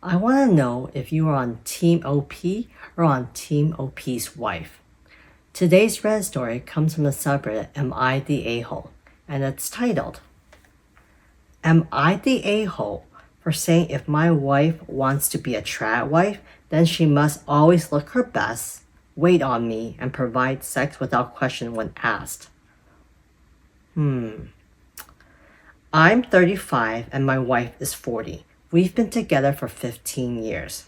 I want to know if you are on Team OP or on Team OP's wife. Today's Reddit story comes from the subreddit Am I the A-hole? And it's titled, Am I the a-hole for saying if my wife wants to be a trad wife, then she must always look her best, wait on me, and provide sex without question when asked? I'm 35 and my wife is 40. We've been together for 15 years.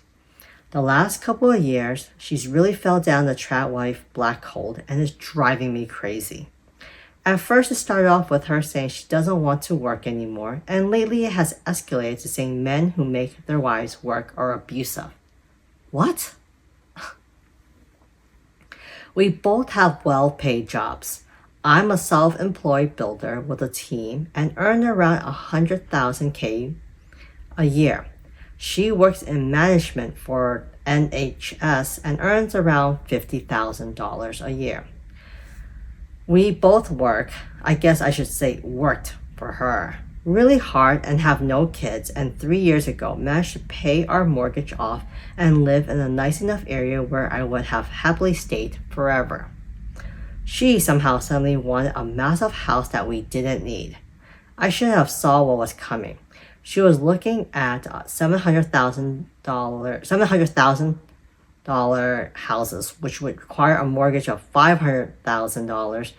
The last couple of years, she's really fell down the trad wife black hole and is driving me crazy. At first, it started off with her saying she doesn't want to work anymore, and lately it has escalated to saying men who make their wives work are abusive. What? We both have well-paid jobs. I'm a self-employed builder with a team and earn around 100,000 a year. She works in management for NHS and earns around $50,000 a year. We both work, I guess I should say worked for her, really hard and have no kids, and 3 years ago managed to pay our mortgage off and live in a nice enough area where I would have happily stayed forever. She somehow suddenly wanted a massive house that we didn't need. I should have saw what was coming. She was looking at $700,000 houses, which would require a mortgage of $500,000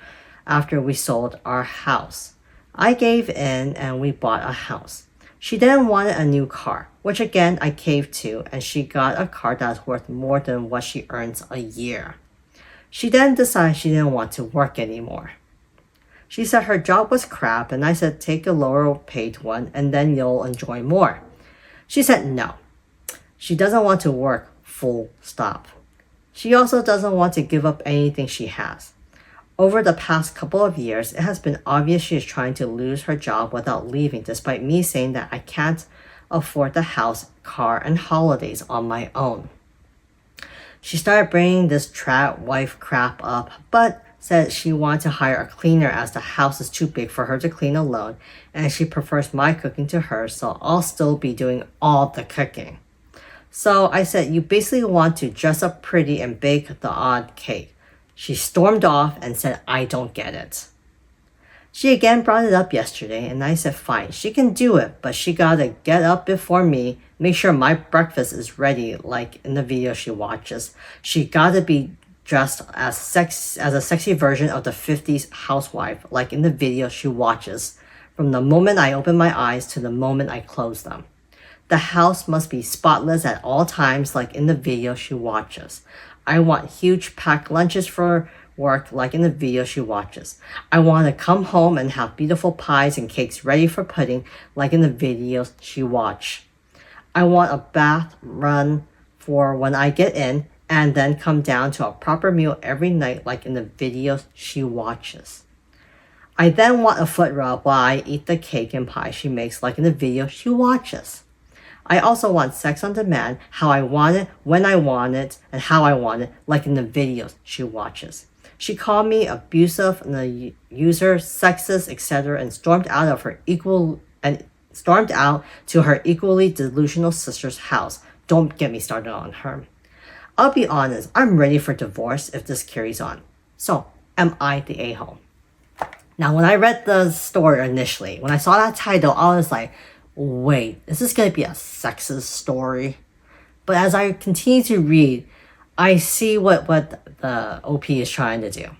after we sold our house. I gave in and we bought a house. She then wanted a new car, which again I caved to, and she got a car that's worth more than what she earns a year. She then decided she didn't want to work anymore. She said her job was crap, and I said take a lower paid one and then you'll enjoy more. She said no. She doesn't want to work, full stop. She also doesn't want to give up anything she has. Over the past couple of years, it has been obvious she is trying to lose her job without leaving, despite me saying that I can't afford the house, car, and holidays on my own. She started bringing this trad wife crap up, but said she wanted to hire a cleaner as the house is too big for her to clean alone, and she prefers my cooking to hers, so I'll still be doing all the cooking. So I said, you basically want to dress up pretty and bake the odd cake. She stormed off and said, I don't get it. She again brought it up yesterday, and I said, fine, she can do it, but she gotta get up before me, make sure my breakfast is ready like in the video she watches. She gotta be dressed as a sexy version of the 50s housewife like in the video she watches, from the moment I open my eyes to the moment I close them. The house must be spotless at all times like in the video she watches. I want huge packed lunches for work like in the video she watches. I want to come home and have beautiful pies and cakes ready for pudding like in the videos she watches. I want a bath run for when I get in and then come down to a proper meal every night like in the videos she watches. I then want a foot rub while I eat the cake and pie she makes like in the video she watches. I also want sex on demand, how I want it, when I want it, and how I want it, like in the videos she watches. She called me abusive and a user, sexist, etc., and stormed out to her equally delusional sister's house. Don't get me started on her. I'll be honest, I'm ready for divorce if this carries on. So, am I the a-hole? Now, when I read the story initially, when I saw that title, I was like, wait, is this going to be a sexist story? But as I continue to read, I see what the OP is trying to do.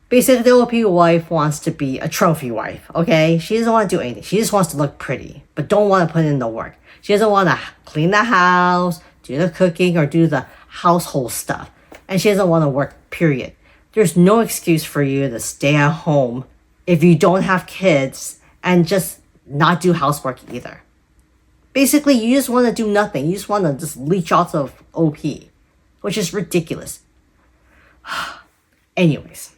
Basically, the OP wife wants to be a trophy wife, okay? She doesn't want to do anything. She just wants to look pretty, but don't want to put in the work. She doesn't want to clean the house, do the cooking, or do the household stuff. And she doesn't want to work, period. There's no excuse for you to stay at home if you don't have kids and just not do housework either. Basically, you just want to do nothing. You just want to just leech off of OP, which is ridiculous. Anyways,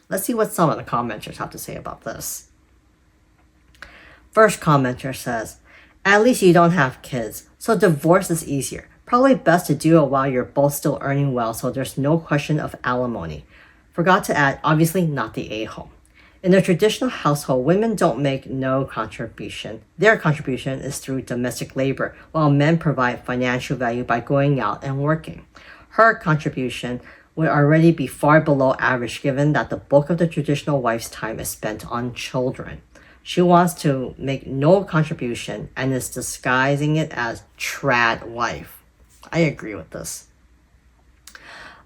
let's see what some of the commenters have to say about this. First commenter says, at least you don't have kids, so divorce is easier. Probably best to do it while you're both still earning well, so there's no question of alimony. Forgot to add, obviously not the a-hole. In a traditional household, women don't make no contribution. Their contribution is through domestic labor, while men provide financial value by going out and working. Her contribution would already be far below average given that the bulk of the traditional wife's time is spent on children. She wants to make no contribution and is disguising it as trad wife. I agree with this.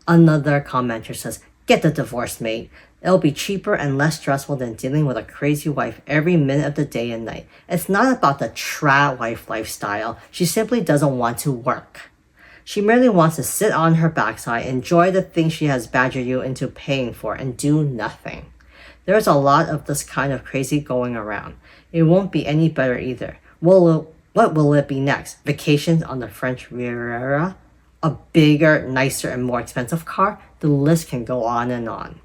Another commenter says, get the divorce, mate. It'll be cheaper and less stressful than dealing with a crazy wife every minute of the day and night. It's not about the trad wife lifestyle. She simply doesn't want to work. She merely wants to sit on her backside, enjoy the things she has badgered you into paying for, and do nothing. There's a lot of this kind of crazy going around. It won't be any better either. What will it be next? Vacations on the French Riviera? A bigger, nicer, and more expensive car? The list can go on and on.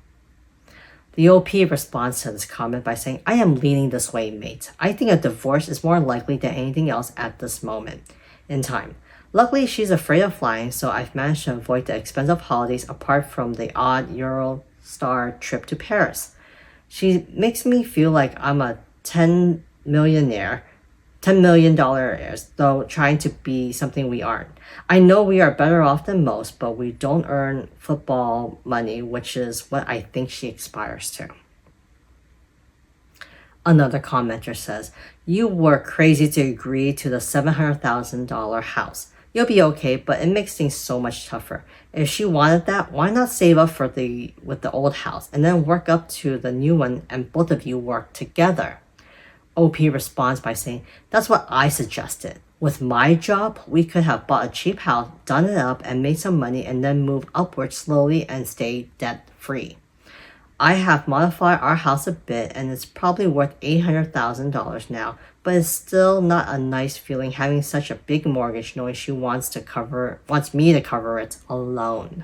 The OP responds to this comment by saying, I am leaning this way, mate. I think a divorce is more likely than anything else at this moment in time. Luckily, she's afraid of flying, so I've managed to avoid the expensive holidays apart from the odd Eurostar trip to Paris. She makes me feel like I'm a $10 million heirs, though trying to be something we aren't. I know we are better off than most, but we don't earn football money, which is what I think she aspires to. Another commenter says, you were crazy to agree to the $700,000 house. You'll be okay, but it makes things so much tougher. If she wanted that, why not save up with the old house and then work up to the new one and both of you work together? OP responds by saying, that's what I suggested. With my job, we could have bought a cheap house, done it up, and made some money and then move upward slowly and stay debt-free. I have modified our house a bit and it's probably worth $800,000 now, but it's still not a nice feeling having such a big mortgage knowing she wants me to cover it alone.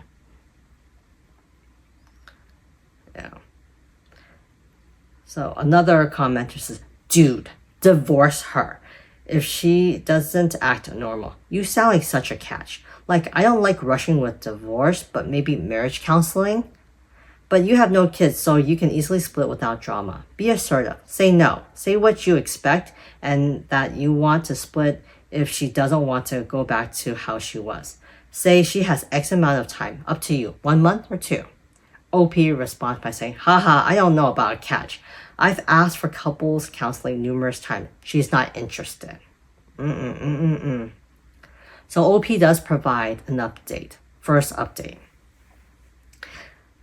Yeah. So another commenter says, dude, divorce her. If she doesn't act normal, you sound like such a catch. Like, I don't like rushing with divorce, but maybe marriage counseling? But you have no kids, so you can easily split without drama. Be assertive. Say no. Say what you expect and that you want to split if she doesn't want to go back to how she was. Say she has X amount of time. Up to you. 1 month or 2. OP responds by saying, haha, I don't know about a catch. I've asked for couples counseling numerous times. She's not interested. So OP does provide an update. First update.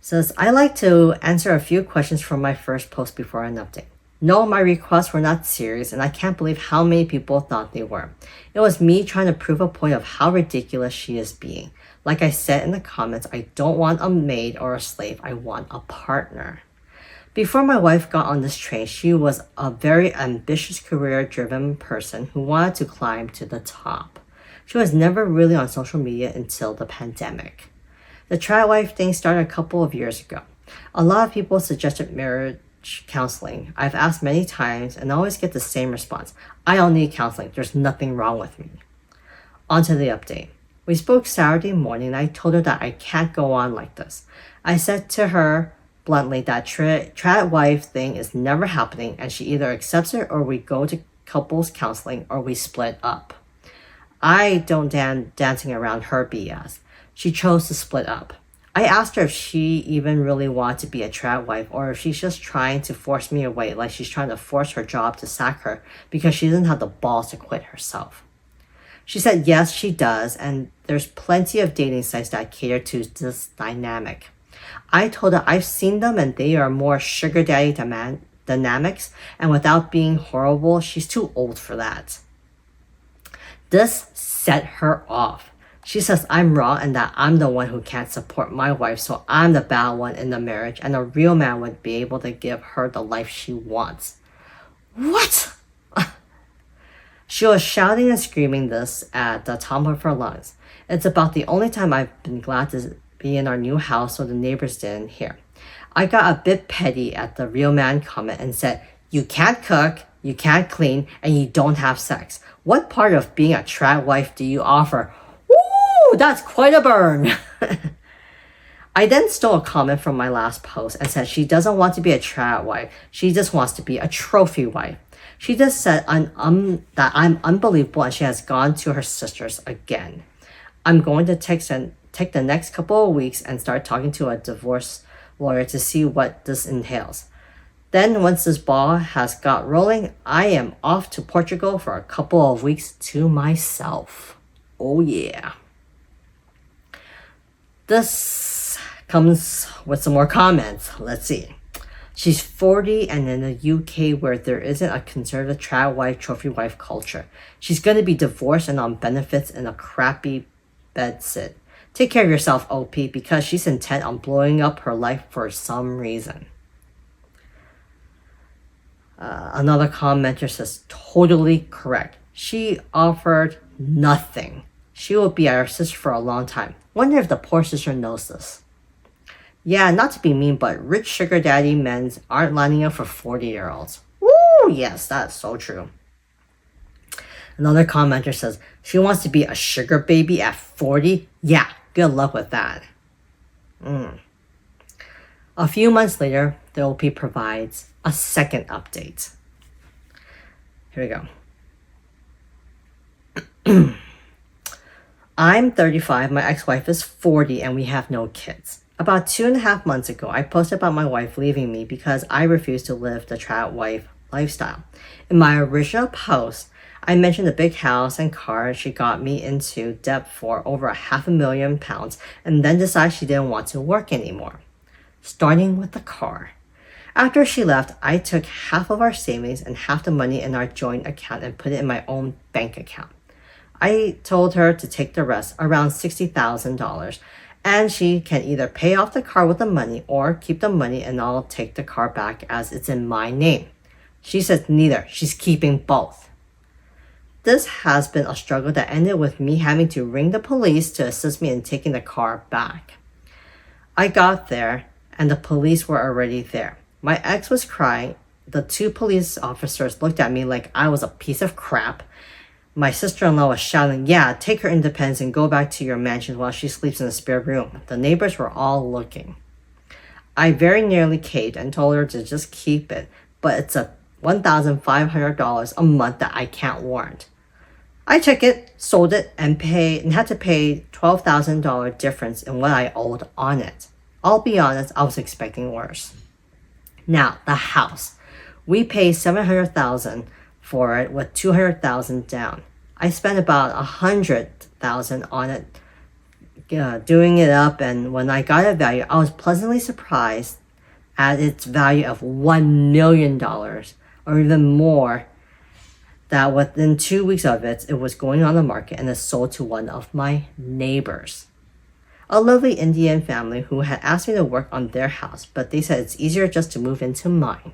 Says, I like to answer a few questions from my first post before an update. No, my requests were not serious, and I can't believe how many people thought they were. It was me trying to prove a point of how ridiculous she is being. Like I said in the comments, I don't want a maid or a slave. I want a partner. Before my wife got on this train, she was a very ambitious, career-driven person who wanted to climb to the top. She was never really on social media until the pandemic. The trad wife thing started a couple of years ago. A lot of people suggested marriage counseling. I've asked many times and always get the same response. I don't need counseling. There's nothing wrong with me. On to the update. We spoke Saturday morning and I told her that I can't go on like this. I said to her bluntly that trad wife thing is never happening and she either accepts it or we go to couples counseling or we split up. I don't dancing around her BS. She chose to split up. I asked her if she even really wanted to be a trad wife or if she's just trying to force me away like she's trying to force her job to sack her because she doesn't have the balls to quit herself. She said yes, she does, and there's plenty of dating sites that cater to this dynamic. I told her I've seen them and they are more sugar daddy dynamics, and without being horrible, she's too old for that. This set her off. She says I'm wrong and that I'm the one who can't support my wife, so I'm the bad one in the marriage and a real man would be able to give her the life she wants. What? She was shouting and screaming this at the top of her lungs. It's about the only time I've been glad to be in our new house so the neighbors didn't hear. I got a bit petty at the real man comment and said, you can't cook, you can't clean, and you don't have sex. What part of being a trad wife do you offer? Ooh, that's quite a burn. I then stole a comment from my last post and said she doesn't want to be a trad wife. She just wants to be a trophy wife. She just said that I'm unbelievable and she has gone to her sisters again. I'm going to take the next couple of weeks and start talking to a divorce lawyer to see what this entails. Then once this ball has got rolling, I am off to Portugal for a couple of weeks to myself. Oh yeah. This comes with some more comments. Let's see. She's 40 and in the UK where there isn't a conservative trad wife, trophy wife culture. She's going to be divorced and on benefits in a crappy bed sit. Take care of yourself, OP, because she's intent on blowing up her life for some reason. Another commenter says, totally correct. She offered nothing. She will be our sister for a long time. Wonder if the poor sister knows this. Yeah, not to be mean, but rich sugar daddy men aren't lining up for 40-year-olds. Woo, yes, that's so true. Another commenter says, she wants to be a sugar baby at 40? Yeah, good luck with that. A few months later, the OP provides a second update. Here we go. I'm 35, my ex-wife is 40, and we have no kids. About 2.5 months ago, I posted about my wife leaving me because I refused to live the trad wife lifestyle. In my original post, I mentioned the big house and car she got me into debt for over £500,000 and then decided she didn't want to work anymore. Starting with the car. After she left, I took half of our savings and half the money in our joint account and put it in my own bank account. I told her to take the rest, around $60,000, and she can either pay off the car with the money or keep the money and I'll take the car back as it's in my name. She says neither. She's keeping both. This has been a struggle that ended with me having to ring the police to assist me in taking the car back. I got there and the police were already there. My ex was crying. The 2 police officers looked at me like I was a piece of crap. My sister-in-law was shouting, yeah, take her independence and go back to your mansion while she sleeps in the spare room. The neighbors were all looking. I very nearly caved and told her to just keep it, but it's a $1,500 a month that I can't warrant. I took it, sold it, and had to pay $12,000 difference in what I owed on it. I'll be honest, I was expecting worse. Now, the house. We paid $700,000 for it with $200,000 down. I spent about $100,000 on it, doing it up, and when I got a value, I was pleasantly surprised at its value of $1 million or even more. That within 2 weeks of it, it was going on the market and it sold to one of my neighbors. A lovely Indian family who had asked me to work on their house, but they said it's easier just to move into mine.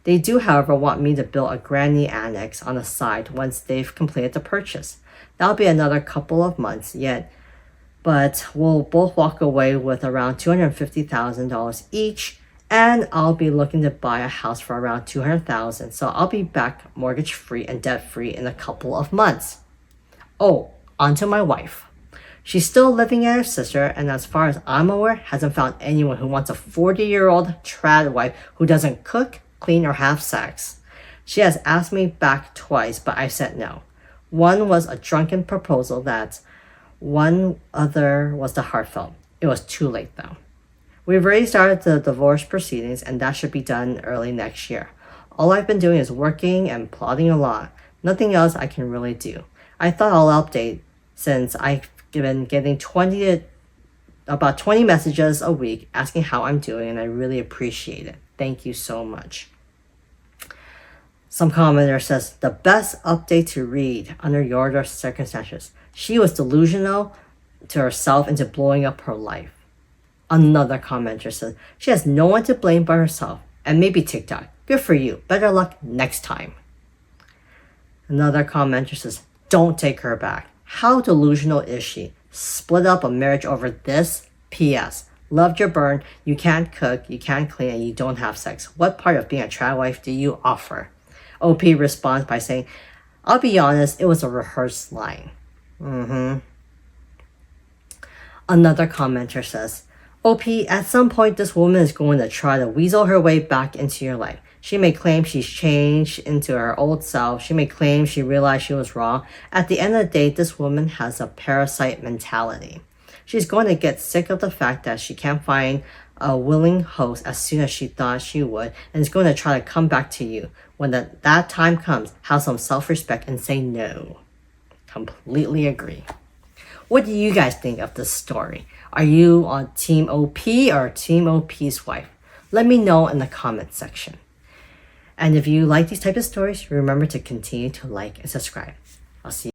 They do, however, want me to build a granny annex on the side once they've completed the purchase. That'll be another couple of months yet, but we'll both walk away with around $250,000 each, and I'll be looking to buy a house for around $200,000, so I'll be back mortgage-free and debt-free in a couple of months. Oh, on to my wife. She's still living at her sister, and as far as I'm aware, hasn't found anyone who wants a 40-year-old trad wife who doesn't cook, clean, or have sex. She has asked me back twice, but I said no. One was a drunken proposal one other was the heartfelt. It was too late though. We've already started the divorce proceedings and that should be done early next year. All I've been doing is working and plotting a lot. Nothing else I can really do. I thought I'll update since I've been getting about 20 messages a week asking how I'm doing and I really appreciate it. Thank you so much. Some commenter says, the best update to read under your circumstances. She was delusional to herself into blowing up her life. Another commenter says, she has no one to blame but herself and maybe TikTok. Good for you. Better luck next time. Another commenter says, don't take her back. How delusional is she? Split up a marriage over this? P.S. Loved your burn. You can't cook, you can't clean, and you don't have sex. What part of being a trad wife do you offer? OP responds by saying, I'll be honest, it was a rehearsed line. Another commenter says, OP, at some point, this woman is going to try to weasel her way back into your life. She may claim she's changed into her old self. She may claim she realized she was wrong. At the end of the day, this woman has a parasite mentality. She's going to get sick of the fact that she can't find a willing host as soon as she thought she would, and is going to try to come back to you. When that time comes, have some self-respect and say no. Completely agree. What do you guys think of this story? Are you on Team OP or Team OP's wife? Let me know in the comment section. And if you like these type of stories, remember to continue to like and subscribe. I'll see you.